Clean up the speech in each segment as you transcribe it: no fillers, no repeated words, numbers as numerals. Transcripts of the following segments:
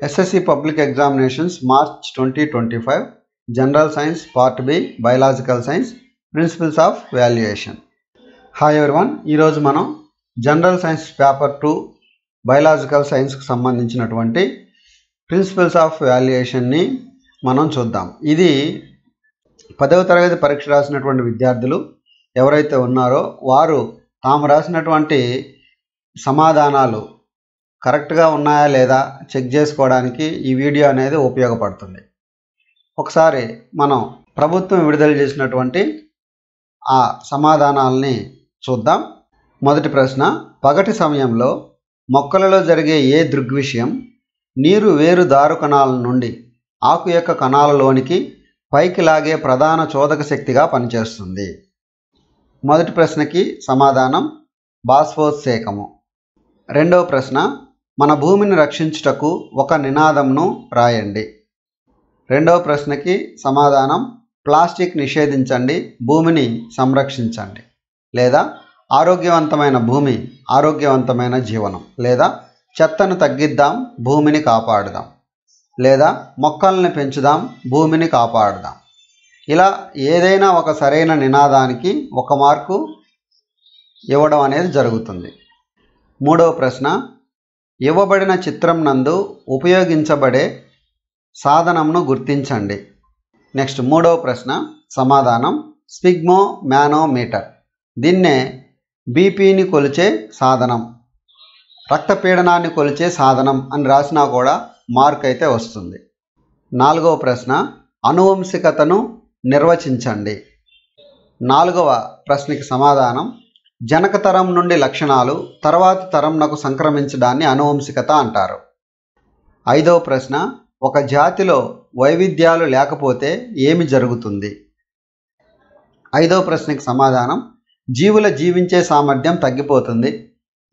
SSC Public Examinations March 2025 General Science Part B Biological Science Principles of Valuation. Hi everyone, ఈరోజు మనం general science paper 2 biological సైన్స్కి సంబంధించినటువంటి principles of వాల్యుయేషన్ని మనం చూద్దాం. ఇది 10వ తరగతి పరీక్ష రాసినటువంటి విద్యార్థులు ఎవరైతే ఉన్నారో వారు తాము రాసినటువంటి సమాధానాలు కరెక్ట్గా ఉన్నాయా లేదా చెక్ చేసుకోవడానికి ఈ వీడియో అనేది ఉపయోగపడుతుంది. ఒకసారి మనం ప్రభుత్వం విడుదల చేసినటువంటి ఆ సమాధానాలని చూద్దాం. మొదటి ప్రశ్న, పగటి సమయంలో మొక్కలలో జరిగే ఏ దృగ్విషయం నీరు వేరు దారు కణాల నుండి ఆకు యొక్క కణాలలోనికి పైకి లాగే ప్రధాన చోదక శక్తిగా పనిచేస్తుంది? మొదటి ప్రశ్నకి సమాధానం బాష్పోత్సేకము. రెండవ ప్రశ్న, మన భూమిని రక్షించుటకు ఒక నినాదంను రాయండి. రెండవ ప్రశ్నకి సమాధానం ప్లాస్టిక్ నిషేధించండి, భూమిని సంరక్షించండి, లేదా ఆరోగ్యవంతమైన భూమి ఆరోగ్యవంతమైన జీవనం, లేదా చెత్తను తగ్గిద్దాం భూమిని కాపాడుదాం, లేదా మొక్కల్ని పెంచుదాం భూమిని కాపాడుదాం. ఇలా ఏదైనా ఒక సరైన నినాదానికి 1 మార్కు ఇవ్వడం అనేది జరుగుతుంది. మూడవ ప్రశ్న, ఇవ్వబడిన చిత్రం నందు ఉపయోగించబడే సాధనంను గుర్తించండి. నెక్స్ట్ మూడవ ప్రశ్న సమాధానం స్పిగ్మో మ్యానోమీటర్. దీన్నే బీపీని కొలిచే సాధనం, రక్తపీడనాన్ని కొలిచే సాధనం అని రాసినా కూడా మార్క్ అయితే వస్తుంది. నాలుగవ ప్రశ్న అనువంశికతను నిర్వచించండి. నాలుగవ ప్రశ్నకి సమాధానం జనకతరం నుండి లక్షణాలు తర్వాతి తరంనకు సంక్రమించడాన్ని అనువంశికత అంటారు. ఐదవ ప్రశ్న ఒక జాతిలో వైవిధ్యాలు లేకపోతే ఏమి జరుగుతుంది? ఐదవ ప్రశ్నకి సమాధానం జీవుల జీవించే సామర్థ్యం తగ్గిపోతుంది,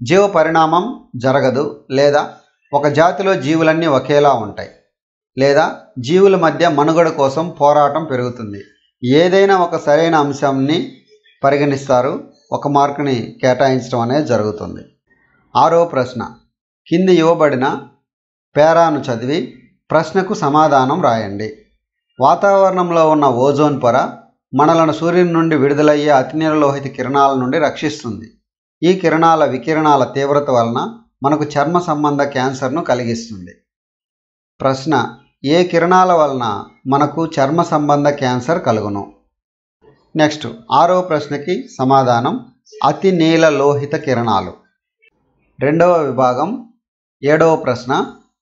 జీవ పరిణామం జరగదు, లేదా ఒక జాతిలో జీవులన్నీ ఒకేలా ఉంటాయి, లేదా జీవుల మధ్య మనుగడ కోసం పోరాటం పెరుగుతుంది. ఏదైనా ఒక సరైన అంశాన్ని పరిగణిస్తారు, 1 మార్కుని కేటాయించడం అనేది జరుగుతుంది. ఆరవ ప్రశ్న కింది ఇవ్వబడిన పేరాను చదివి ప్రశ్నకు సమాధానం రాయండి. వాతావరణంలో ఉన్న ఓజోన్ పొర మనలను సూర్యుని నుండి విడుదలయ్యే అతినీలలోహిత కిరణాల నుండి రక్షిస్తుంది. ఈ కిరణాల వికిరణాల తీవ్రత వలన మనకు చర్మ సంబంధ క్యాన్సర్ను కలిగిస్తుంది. ప్రశ్న, ఏ కిరణాల వలన మనకు చర్మ సంబంధ క్యాన్సర్ కలుగును? నెక్స్ట్ 6వ ప్రశ్నకి సమాధానం అతి నీల లోహిత కిరణాలు. 2వ విభాగం 7వ ప్రశ్న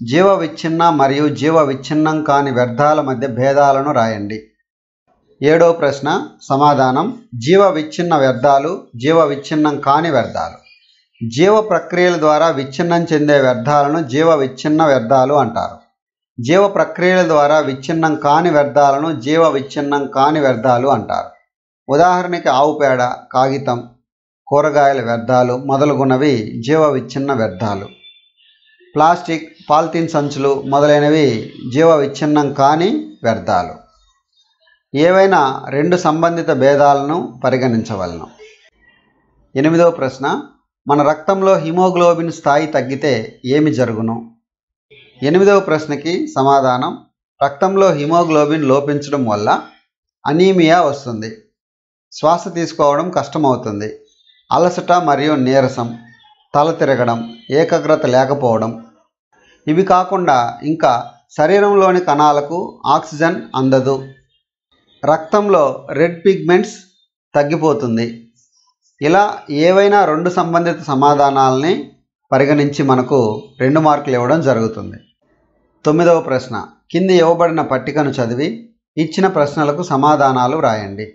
జీవ విచ్ఛిన్న మరియు జీవ విచ్ఛిన్నం కాని వ్యర్థాల మధ్య భేదాలను రాయండి. 7వ ప్రశ్న సమాధానం జీవ విచ్ఛిన్న వ్యర్థాలు, జీవ విచ్ఛిన్నం కాని వ్యర్థాలు. జీవ ప్రక్రియల ద్వారా విచ్ఛిన్నం చెందే వ్యర్థాలను జీవ విచ్ఛిన్న వ్యర్థాలు అంటారు. జీవ ప్రక్రియల ద్వారా విచ్ఛిన్నం కాని వ్యర్థాలను జీవ విచ్ఛిన్నం కాని వ్యర్థాలు అంటారు. ఉదాహరణకి ఆవు పేడ, కాగితం, కూరగాయల వ్యర్థాలు మొదలగునవి జీవ విచ్ఛిన్న వ్యర్థాలు. ప్లాస్టిక్, పాలిథిన్ సంచులు మొదలైనవి జీవ విచ్ఛిన్నం కాని వ్యర్థాలు. ఏవైనా 2 సంబంధిత భేదాలను పరిగణించవలను. 8వ ప్రశ్న మన రక్తంలో హిమోగ్లోబిన్ స్థాయి తగ్గితే ఏమి జరుగును? 8వ ప్రశ్నకి సమాధానం రక్తంలో హిమోగ్లోబిన్ లోపించడం వల్ల అనీమియా వస్తుంది, శ్వాస తీసుకోవడం కష్టమవుతుంది, అలసట మరియు నీరసం, తల తిరగడం, ఏకాగ్రత లేకపోవడం. ఇవి కాకుండా ఇంకా శరీరంలోని కణాలకు ఆక్సిజన్ అందదు, రక్తంలో రెడ్ పిగ్మెంట్స్ తగ్గిపోతుంది. ఇలా ఏవైనా 2 సంబంధిత సమాధానాలని పరిగణించి మనకు 2 మార్కులు ఇవ్వడం జరుగుతుంది. 9వ ప్రశ్న కింది ఇవ్వబడిన పట్టికను చదివి ఇచ్చిన ప్రశ్నలకు సమాధానాలు రాయండి.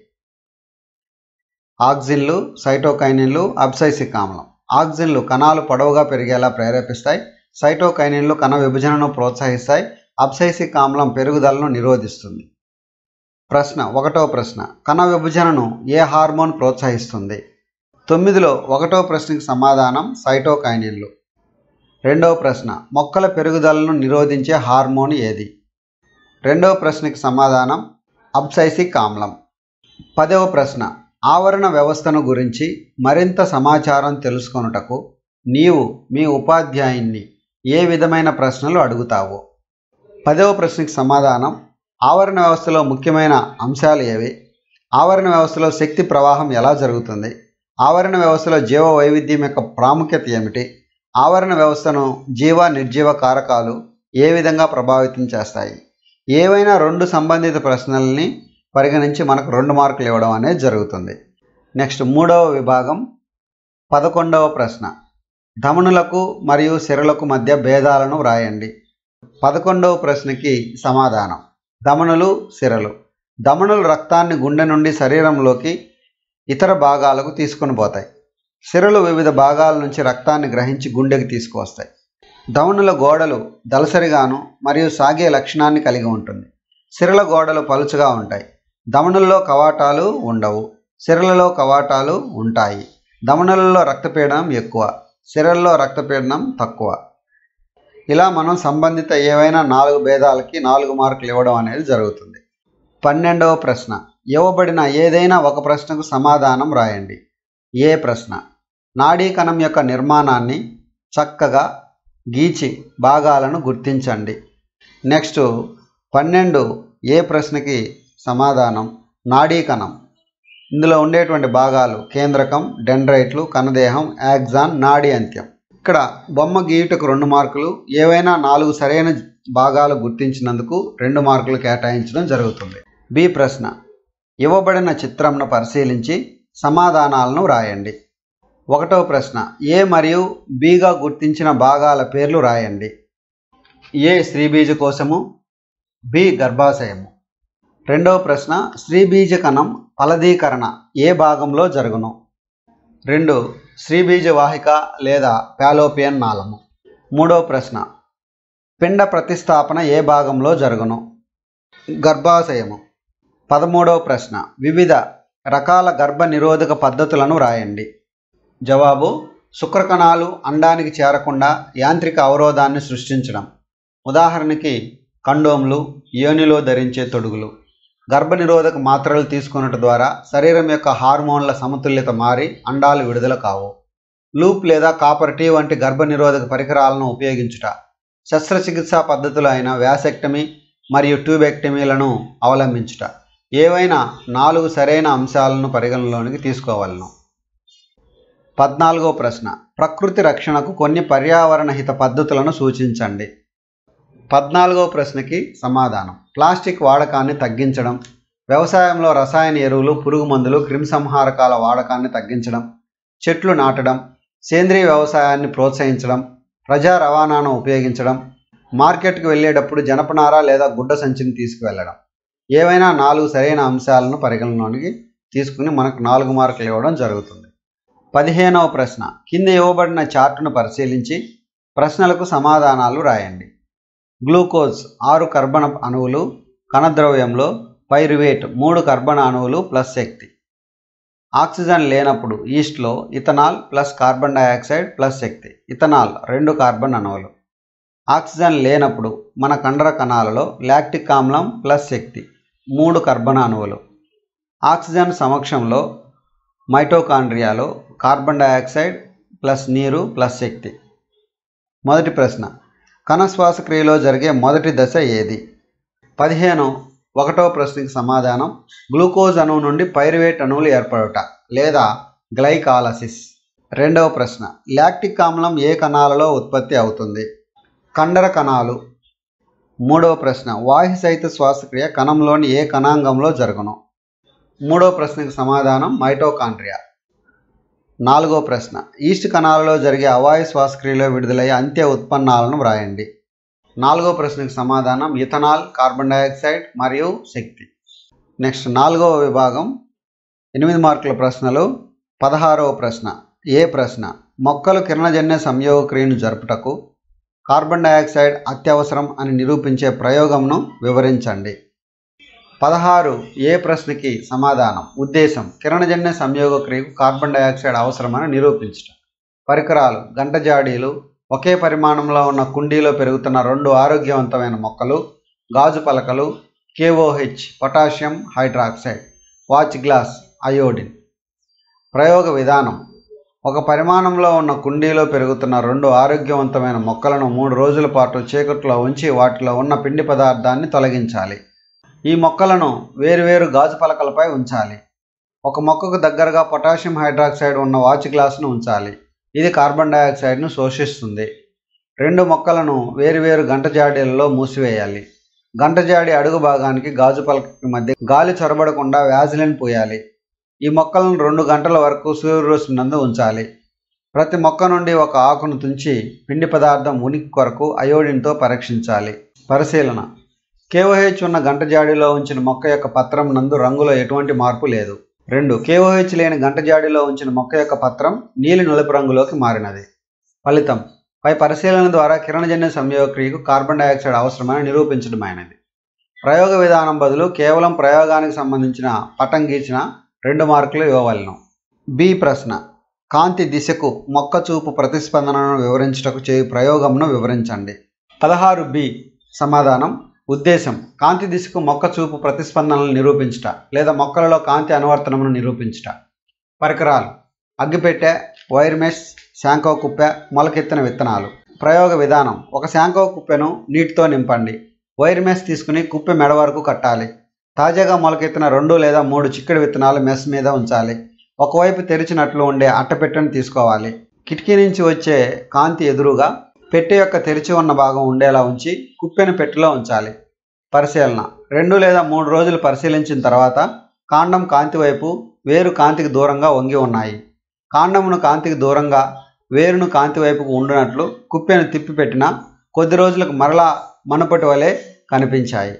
ఆక్సిన్లు, సైటోకైనిన్లు, అబ్సైసిక్ ఆమ్లం. ఆక్సిన్లు కణాలు పొడవుగా పెరిగేలా ప్రేరేపిస్తాయి, సైటోకైనిన్లు కణ విభజనను ప్రోత్సహిస్తాయి, అబ్సైసిక్ ఆమ్లం పెరుగుదలను నిరోధిస్తుంది. ప్రశ్న 1వ ప్రశ్న కణ విభజనను ఏ హార్మోన్ ప్రోత్సహిస్తుంది? 9లో 1వ ప్రశ్నకి సమాధానం సైటోకైనిన్లు. 2వ ప్రశ్న మొక్కల పెరుగుదలను నిరోధించే హార్మోన్ ఏది? 2వ ప్రశ్నకి సమాధానం అబ్సైసిక్ ఆమ్లం. 10వ ప్రశ్న ఆవరణ వ్యవస్థను గురించి మరింత సమాచారం తెలుసుకొనుటకు నీవు మీ ఉపాధ్యాయున్ని ఏ విధమైన ప్రశ్నలు అడుగుతావో? 10వ ప్రశ్నకి సమాధానం ఆవరణ వ్యవస్థలో ముఖ్యమైన అంశాలు ఏవి? ఆవరణ వ్యవస్థలో శక్తి ప్రవాహం ఎలా జరుగుతుంది? ఆవరణ వ్యవస్థలో జీవ వైవిధ్యం యొక్క ప్రాముఖ్యత ఏమిటి? ఆవరణ వ్యవస్థను జీవ నిర్జీవ కారకాలు ఏ విధంగా ప్రభావితం చేస్తాయి? ఏవైనా 2 సంబంధిత ప్రశ్నల్ని పరిగణించి మనకు 2 మార్కులు ఇవ్వడం అనేది జరుగుతుంది. నెక్స్ట్ 3వ విభాగం 11వ ప్రశ్న ధమనులకు మరియు సిరలకు మధ్య భేదాలను వ్రాయండి. 11వ ప్రశ్నకి సమాధానం ధమనులు సిరలు. ధమనులు రక్తాన్ని గుండె నుండి శరీరంలోకి ఇతర భాగాలకు తీసుకొని పోతాయి. సిరలు వివిధ భాగాల నుంచి రక్తాన్ని గ్రహించి గుండెకి తీసుకువస్తాయి. ధమనుల గోడలు దళసరిగాను మరియు సాగే లక్షణాన్ని కలిగి ఉంటుంది. సిరల గోడలు పలుచగా ఉంటాయి. ధమనుల్లో కవాటాలు ఉండవు. సిరలలో కవాటాలు ఉంటాయి. ధమనులలో రక్తపీడనం ఎక్కువ, సిరల్లో రక్తపీడనం తక్కువ. ఇలా మనం సంబంధిత ఏవైనా 4 భేదాలకి 4 మార్కులు ఇవ్వడం అనేది జరుగుతుంది. 12వ ప్రశ్న ఇవ్వబడిన ఏదైనా ఒక ప్రశ్నకు సమాధానం రాయండి. ఏ ప్రశ్న? నాడీ కణం యొక్క నిర్మాణాన్ని చక్కగా గీచి భాగాలను గుర్తించండి. నెక్స్ట్ 12 ఏ ప్రశ్నకి సమాధానం నాడీ కణం. ఇందులో ఉండేటువంటి భాగాలు కేంద్రకం, డెండ్రైట్లు, కణదేహం, యాక్సాన్, నాడీ అంత్యం. ఇక్కడ బొమ్మ గీయుటకు 2 మార్కులు, ఏవైనా 4 సరైన భాగాలు గుర్తించినందుకు 2 మార్కులు కేటాయించడం జరుగుతుంది. బి ప్రశ్న ఇవ్వబడిన చిత్రంను పరిశీలించి సమాధానాలను రాయండి. 1వ ప్రశ్న ఏ మరియు బిగా గుర్తించిన భాగాల పేర్లు రాయండి. ఏ స్త్రీబీజకోశము, బి గర్భాశయము. 2వ ప్రశ్న స్త్రీబీజ కణం ఫలదీకరణ ఏ భాగంలో జరుగును? 2 స్త్రీబీజ వాహిక లేదా ఫాలోపియన్ నాళము. 3వ ప్రశ్న పిండ ప్రతిస్థాపన ఏ భాగంలో జరుగును? గర్భాశయము. 13వ ప్రశ్న వివిధ రకాల గర్భ నిరోధక పద్ధతులను రాయండి. జవాబు శుక్రకణాలు అండానికి చేరకుండా యాంత్రిక అవరోధాన్ని సృష్టించడం. ఉదాహరణకి కండోమ్లు, యోనిలో ధరించే తొడుగులు. గర్భనిరోధక మాత్రలు తీసుకున్నట్టు ద్వారా శరీరం యొక్క హార్మోన్ల సమతుల్యత మారి అండాలు విడుదల కావు. లూప్ లేదా కాపర్ టీ వంటి గర్భనిరోధక పరికరాలను ఉపయోగించుట. శస్త్రచికిత్సా పద్ధతులు అయిన వ్యాసెక్టమీ మరియు ట్యూబెక్టమీలను అవలంబించుట. ఏవైనా 4 సరైన అంశాలను పరిగణలోనికి తీసుకోవాలను. 14వ ప్రశ్న ప్రకృతి రక్షణకు కొన్ని పర్యావరణ హిత పద్ధతులను సూచించండి. 14వ ప్రశ్నకి సమాధానం ప్లాస్టిక్ వాడకాన్ని తగ్గించడం, వ్యవసాయంలో రసాయన ఎరువులు, పురుగు మందులు, క్రిమిసంహారకాల వాడకాన్ని తగ్గించడం, చెట్లు నాటడం, సేంద్రీయ వ్యవసాయాన్ని ప్రోత్సహించడం, ప్రజా రవాణాను ఉపయోగించడం, మార్కెట్కి వెళ్ళేటప్పుడు జనపనార లేదా గుడ్డ సంచిని తీసుకువెళ్ళడం. ఏవైనా 4 సరైన అంశాలను పరిగణలోనికి తీసుకుని మనకు 4 మార్కులు ఇవ్వడం జరుగుతుంది. 15వ ప్రశ్న కింద ఇవ్వబడిన చార్టును పరిశీలించి ప్రశ్నలకు సమాధానాలు రాయండి. గ్లూకోజ్ 6 కర్బన అణువులు, కణద్రవ్యంలో పైరువేట్ 3 కర్బన అణువులు ప్లస్ శక్తి. ఆక్సిజన్ లేనప్పుడు ఈస్ట్లో ethanol plus carbon dioxide plus శక్తి. ఇథనాల్ 2 కార్బన్ అణువులు. ఆక్సిజన్ లేనప్పుడు మన కండర కణాలలో లాక్టిక్ ఆమ్లం ప్లస్ శక్తి 3 కర్బన అణువులు. ఆక్సిజన్ సమక్షంలో మైటోకాండ్రియాలో కార్బన్ డయాక్సైడ్ ప్లస్ నీరు ప్లస్ శక్తి. మొదటి ప్రశ్న కణ శ్వాసక్రియలో జరిగే మొదటి దశ ఏది? 15 1వ ప్రశ్నకి సమాధానం గ్లూకోజ్ అణువు నుండి పైరువేట్ అణువులు ఏర్పడుట లేదా గ్లైకాలసిస్. 2వ ప్రశ్న లాక్టిక్ ఆమ్లం ఏ కణాలలో ఉత్పత్తి అవుతుంది? కండర కణాలు. 3వ ప్రశ్న వాయు సహిత శ్వాసక్రియ కణంలోని ఏ కణాంగంలో జరుగును? 3వ ప్రశ్నకు సమాధానం మైటోకాండ్రియా. 4వ ప్రశ్న ఈస్ట్ కణాలలో జరిగే అవాయు శ్వాసక్రియలో విడుదలయ్యే అంత్య ఉత్పన్నాలను వ్రాయండి. 4వ ప్రశ్నకు సమాధానం ఇథనాల్, కార్బన్ డయాక్సైడ్ మరియు శక్తి. నెక్స్ట్ 4వ విభాగం 8 మార్కుల ప్రశ్నలు. 16వ ప్రశ్న ఏ ప్రశ్న మొక్కలు కిరణజన్య సంయోగ క్రియను జరుపుటకు కార్బన్ డయాక్సైడ్ అత్యవసరం అని నిరూపించే ప్రయోగంను వివరించండి. 16 ఏ ప్రశ్నకి సమాధానం ఉద్దేశం కిరణజన్య సంయోగ క్రియకు కార్బన్ డయాక్సైడ్ అవసరమని నిరూపించడం. పరికరాలు గంట జాడీలు, ఒకే పరిమాణంలో ఉన్న కుండీలో పెరుగుతున్న 2 ఆరోగ్యవంతమైన మొక్కలు, గాజు పలకలు, KOH potassium hydroxide, watch glass, iodine. ప్రయోగ విధానం ఒక పరిమాణంలో ఉన్న కుండీలో పెరుగుతున్న 2 ఆరోగ్యవంతమైన మొక్కలను 3 రోజుల పాటు చీకట్లో ఉంచి వాటిలో ఉన్న పిండి పదార్థాన్ని తొలగించాలి. ఈ మొక్కలను వేరువేరు గాజు పలకలపై ఉంచాలి. ఒక మొక్కకు దగ్గరగా పొటాషియం హైడ్రాక్సైడ్ ఉన్న వాచ్ గ్లాసును ఉంచాలి. ఇది కార్బన్ డయాక్సైడ్ను శోషిస్తుంది. 2 మొక్కలను వేరువేరు గంట జాడీలలో మూసివేయాలి. గంట జాడి అడుగు భాగానికి గాజు పలకకి మధ్య గాలి చొరబడకుండా వ్యాజిలిన్ పూయాలి. ఈ మొక్కలను 2 గంటల వరకు సూర్యరశ్మి నందు ఉంచాలి. ప్రతి మొక్క నుండి ఒక ఆకును తుంచి పిండి పదార్థం ఉనికి కొరకు అయోడిన్తో పరీక్షించాలి. పరిశీలన: KOH ఉన్న గంట జాడీలో ఉంచిన మొక్క యొక్క పత్రం నందు రంగులో ఎటువంటి మార్పు లేదు. 2. KOH లేని గంట జాడీలో ఉంచిన మొక్క యొక్క పత్రం నీలి నలుపు రంగులోకి మారినది. ఫలితం: పై పరిశీలన ద్వారా కిరణజన్య సంయోగక్రియకు కార్బన్ డయాక్సైడ్ అవసరమని నిరూపించడమైనది. ప్రయోగ విధానం బదులు కేవలం ప్రయోగానికి సంబంధించిన పటం గీసిన 2 మార్కులు ఇవ్వవలెను. బి ప్రశ్న: కాంతి దిశకు మొక్క చూపు ప్రతిస్పందనను వివరించుటకు చేయు ప్రయోగమును వివరించండి. 16B సమాధానం: ఉద్దేశం: కాంతి దిశకు మొక్క చూపు ప్రతిస్పందనలను నిరూపించుట లేదా మొక్కలలో కాంతి అనువర్తనమును నిరూపించుట. పరికరాలు: అగ్గిపెట్టె, వైర్ మెష్, శాంకో కుప్పె, మొలకెత్తిన విత్తనాలు. ప్రయోగ విధానం: ఒక శాంకో కుప్పెను నీటితో నింపండి. వైర్ మెష్ తీసుకుని కుప్పె మెడ వరకు కట్టాలి. తాజాగా మొలకెత్తిన 2 లేదా 3 చిక్కడి విత్తనాలు మెష్ మీద ఉంచాలి. ఒకవైపు తెరిచినట్లు ఉండే అట్టపెట్టెను తీసుకోవాలి. కిటికీ నుంచి వచ్చే కాంతి ఎదురుగా పెట్టె యొక్క తెరిచి ఉన్న భాగం ఉండేలా ఉంచి కుప్పెను పెట్టెలో ఉంచాలి. పరిశీలన: 2 లేదా 3 రోజులు పరిశీలించిన తర్వాత కాండం కాంతి వైపు, వేరు కాంతికి దూరంగా వంగి ఉన్నాయి. కాండమును కాంతికి దూరంగా, వేరును కాంతి వైపుకు ఉండినట్లు కుప్పెను తిప్పి పెట్టినా కొద్ది రోజులకు మరలా మునుపటి వలె కనిపించాయి.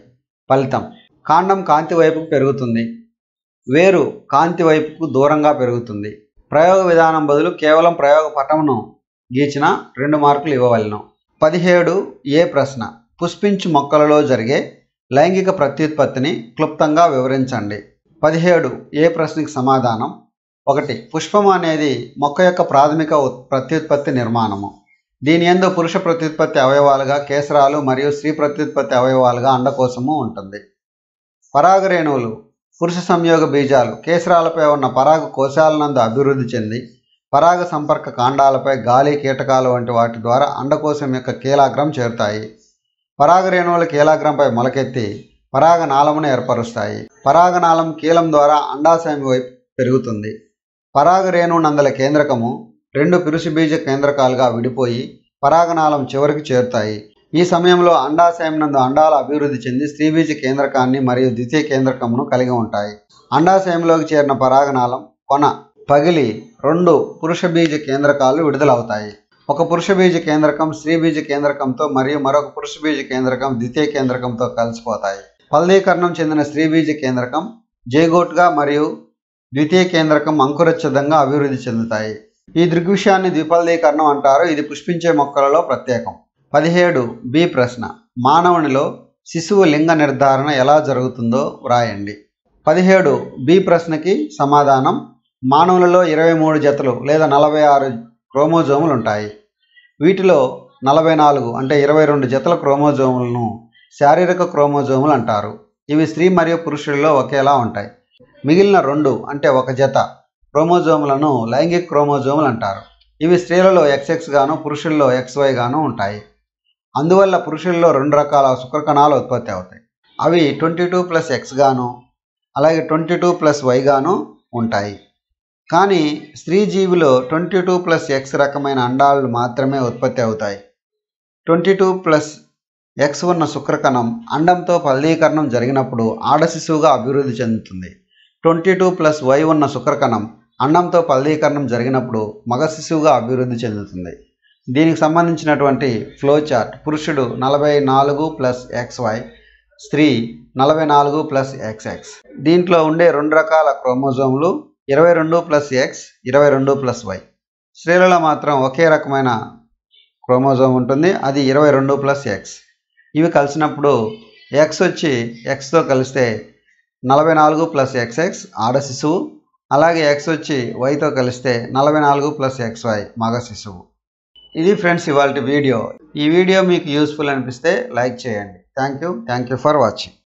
ఫలితం: కాండం కాంతి వైపుకు పెరుగుతుంది, వేరు కాంతి వైపుకు దూరంగా పెరుగుతుంది. ప్రయోగ విధానం బదులు కేవలం ప్రయోగ పటమును గీచిన 2 మార్కులు ఇవ్వవలెను. 17A ప్రశ్న: పుష్పించు మొక్కలలో జరిగే లైంగిక ప్రత్యుత్పత్తిని క్లుప్తంగా వివరించండి. 17A ప్రశ్నకి సమాధానం: 1. పుష్పం అనేది మొక్క యొక్క ప్రాథమిక ప్రత్యుత్పత్తి నిర్మాణము. దీని యందు పురుష ప్రత్యుత్పత్తి అవయవాలుగా కేసరాలు మరియు స్త్రీ ప్రత్యుత్పత్తి అవయవాలుగా అండకోశము ఉంటుంది. పరాగరేణువులు పురుష సంయోగ బీజాలు కేసరాలపై ఉన్న పరాగ కోశాలనందు అభివృద్ధి చెంది పరాగ సంపర్క కాండాలపై గాలి, కీటకాలు వంటి వాటి ద్వారా అండకోశం యొక్క కీలాగ్రం చేరుతాయి. పరాగరేణువుల కీలాగ్రంపై మొలకెత్తి పరాగనాళమును ఏర్పరుస్తాయి. పరాగనాళం కీలం ద్వారా అండాశయం వైపు పెరుగుతుంది. పరాగరేణువు నందల కేంద్రకము 2 పిరుష బీజ కేంద్రకాలుగా విడిపోయి పరాగనాళం చివరికి చేరుతాయి. ఈ సమయంలో అండాశయం నందు అండాలు అభివృద్ధి చెంది స్త్రీబీజ కేంద్రకాన్ని మరియు ద్వితీయ కేంద్రకమును కలిగి ఉంటాయి. అండాశయంలోకి చేరిన పరాగనాళం కొన పగిలి 2 పురుష బీజ కేంద్రకాలు విడుదలవుతాయి. ఒక పురుష బీజ కేంద్రకం స్త్రీ బీజ కేంద్రకంతో మరియు మరొక పురుష బీజ కేంద్రకం ద్వితీయ కేంద్రకంతో కలిసిపోతాయి. ఫలదీకరణం చెందిన స్త్రీ బీజ కేంద్రకం జైగోట్గా మరియు ద్వితీయ కేంద్రకం అంకురచ్ఛిదంగా అభివృద్ధి చెందుతాయి. ఈ దృగ్విషయాన్ని ద్విఫలదీకరణం అంటారు. ఇది పుష్పించే మొక్కలలో ప్రత్యేకం. 17B ప్రశ్న: మానవునిలో శిశువు లింగ నిర్ధారణ ఎలా జరుగుతుందో వ్రాయండి. 17B ప్రశ్నకి సమాధానం: మానవులలో 23 జతలు లేదా 46 క్రోమోజోములు ఉంటాయి. వీటిలో 44 అంటే 22 జతల క్రోమోజోములను శారీరక క్రోమోజోములు అంటారు. ఇవి స్త్రీ మరియు పురుషులలో ఒకేలా ఉంటాయి. మిగిలిన 2 అంటే 1 జత క్రోమోజోములను లైంగిక క్రోమోజోములు అంటారు. ఇవి స్త్రీలలో XX గాను పురుషుల్లో XY గాను ఉంటాయి. అందువల్ల పురుషుల్లో 2 రకాల శుక్రకణాలు ఉత్పత్తి అవుతాయి. అవి 22+X గాను అలాగే 22+Y గాను ఉంటాయి. కానీ స్త్రీ జీవిలో 22+X రకమైన అండాలు మాత్రమే ఉత్పత్తి అవుతాయి. 22+X ఉన్న శుక్రకణం అండంతో ఫలదీకరణం జరిగినప్పుడు ఆడ శిశువుగా అభివృద్ధి చెందుతుంది. 22+Y ఉన్న శుక్రకణం అండంతో ఫలదీకరణం జరిగినప్పుడు మగ శిశువుగా అభివృద్ధి చెందుతుంది. దీనికి సంబంధించినటువంటి ఫ్లో చార్ట్: పురుషుడు 44+XY, స్త్రీ 44+XX. దీంట్లో ఉండే 2 రకాల క్రోమోజోములు 22+X, 22+Y. స్త్రీలలో మాత్రం ఒకే రకమైన క్రోమోజోమ్ ఉంటుంది, అది 22+X. ఇవి కలిసినప్పుడు X వచ్చి Xతో కలిస్తే 44+XX ఆడ శిశువు, అలాగే X వచ్చి Yతో కలిస్తే 44+XY మగ శిశువు. ఇది ఫ్రెండ్స్ ఇవాల్టి వీడియో. ఈ వీడియో మీకు యూస్ఫుల్ అనిపిస్తే లైక్ చేయండి. Thank you for watching.